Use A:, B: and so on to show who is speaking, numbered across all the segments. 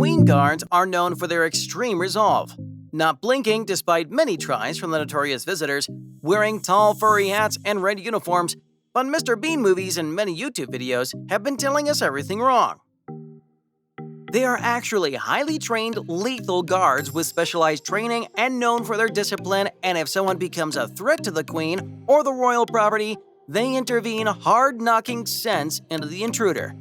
A: Queen guards are known for their extreme resolve, not blinking despite many tries from the notorious visitors, wearing tall furry hats and red uniforms, but Mr. Bean movies and many YouTube videos have been telling us everything wrong. They are actually highly trained, lethal guards with specialized training and known for their discipline, and if someone becomes a threat to the Queen or the royal property, they intervene hard-knocking sense into the intruder.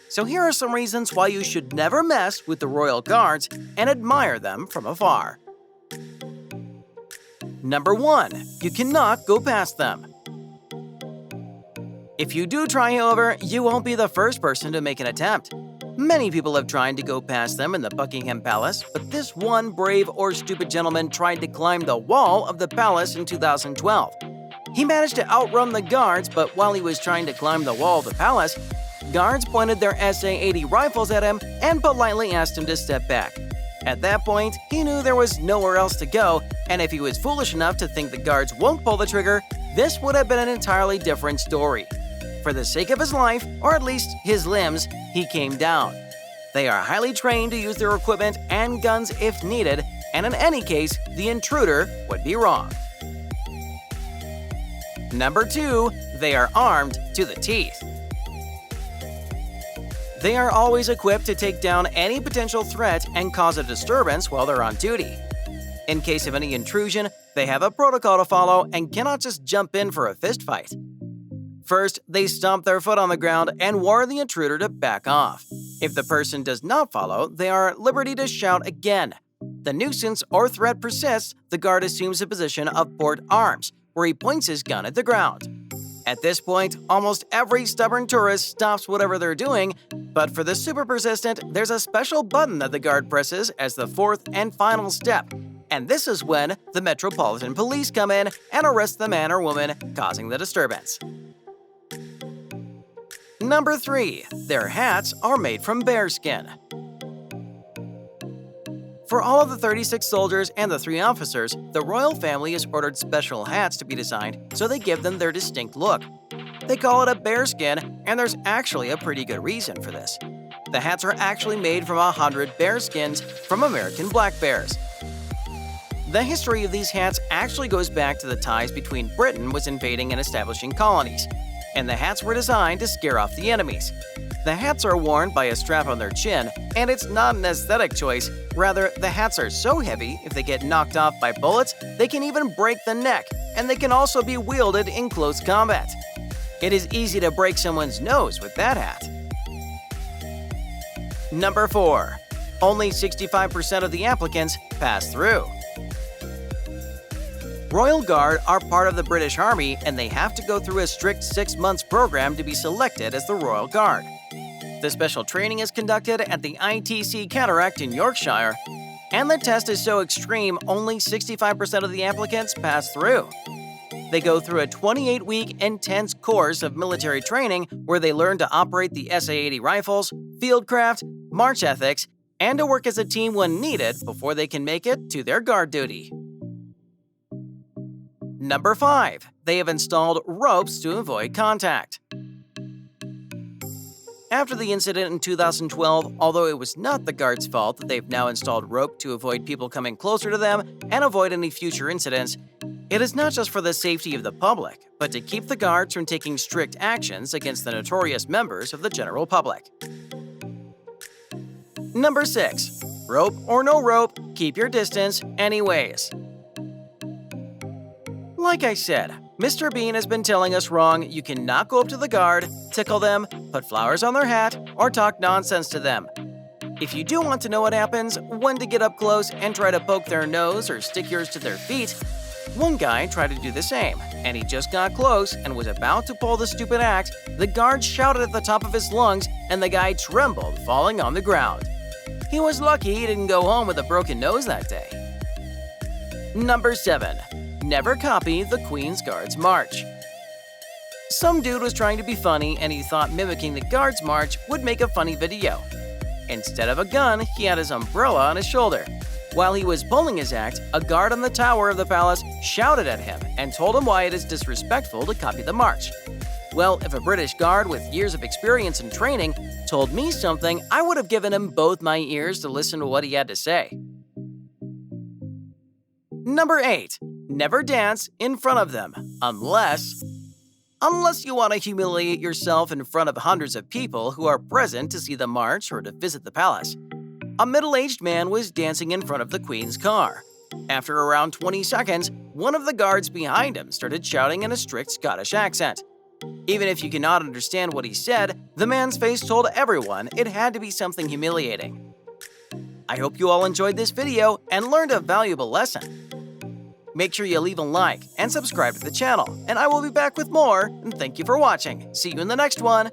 A: So here are some reasons why you should never mess with the royal guards and admire them from afar. Number 1. You cannot go past them. If you do try, however, you won't be the first person to make an attempt. Many people have tried to go past them in the Buckingham Palace, but this one brave or stupid gentleman tried to climb the wall of the palace in 2012. He managed to outrun the guards, but while he was trying to climb the wall of the palace, guards pointed their SA-80 rifles at him and politely asked him to step back. At that point, he knew there was nowhere else to go, and if he was foolish enough to think the guards won't pull the trigger, this would have been an entirely different story. For the sake of his life, or at least his limbs, he came down. They are highly trained to use their equipment and guns if needed, and in any case, the intruder would be wrong. Number 2. They are armed to the teeth. They are always equipped to take down any potential threat and cause a disturbance while they're on duty. In case of any intrusion, they have a protocol to follow and cannot just jump in for a fistfight. First, they stomp their foot on the ground and warn the intruder to back off. If the person does not follow, they are at liberty to shout again. The nuisance or threat persists, the guard assumes a position of port arms, where he points his gun at the ground. At this point, almost every stubborn tourist stops whatever they're doing, but for the super persistent, there's a special button that the guard presses as the fourth and final step, and this is when the Metropolitan Police come in and arrest the man or woman causing the disturbance. Number 3. Their hats are made from bearskin. For all of the 36 soldiers and the 3 officers, the royal family has ordered special hats to be designed so they give them their distinct look. They call it a bearskin, and there's actually a pretty good reason for this. The hats are actually made from 100 bearskins from American black bears. The history of these hats actually goes back to the ties between Britain was invading and establishing colonies, and the hats were designed to scare off the enemies. The hats are worn by a strap on their chin, and it's not an aesthetic choice. Rather, the hats are so heavy, if they get knocked off by bullets, they can even break the neck, and they can also be wielded in close combat. It is easy to break someone's nose with that hat. Number 4. Only 65% of the applicants pass through. Royal Guard are part of the British Army, and they have to go through a strict 6 months program to be selected as the Royal Guard. The special training is conducted at the ITC Cataract in Yorkshire, and the test is so extreme only 65% of the applicants pass through. They go through a 28-week intense course of military training where they learn to operate the SA-80 rifles, fieldcraft, march ethics, and to work as a team when needed before they can make it to their guard duty. Number 5. They have installed ropes to avoid contact. After the incident in 2012, although it was not the guards' fault that they've now installed rope to avoid people coming closer to them and avoid any future incidents, it is not just for the safety of the public, but to keep the guards from taking strict actions against the notorious members of the general public. Number 6. Rope or no rope, keep your distance anyways. Like I said, Mr. Bean has been telling us wrong. You cannot go up to the guard, tickle them, put flowers on their hat, or talk nonsense to them. If you do want to know what happens, when to get up close and try to poke their nose or stick yours to their feet, one guy tried to do the same, and he just got close and was about to pull the stupid act. The guard shouted at the top of his lungs, and the guy trembled, falling on the ground. He was lucky he didn't go home with a broken nose that day. Number 7. Never copy the Queen's Guards March. Some dude was trying to be funny and he thought mimicking the Guards March would make a funny video. Instead of a gun, he had his umbrella on his shoulder. While he was pulling his act, a guard on the tower of the palace shouted at him and told him why it is disrespectful to copy the march. Well, if a British guard with years of experience and training told me something, I would have given him both my ears to listen to what he had to say. Number 8. Never dance in front of them, unless you want to humiliate yourself in front of hundreds of people who are present to see the march or to visit the palace. A middle-aged man was dancing in front of the Queen's car. After around 20 seconds, one of the guards behind him started shouting in a strict Scottish accent. Even if you cannot understand what he said, the man's face told everyone it had to be something humiliating. I hope you all enjoyed this video and learned a valuable lesson. Make sure you leave a like and subscribe to the channel, and I will be back with more, and thank you for watching. See you in the next one!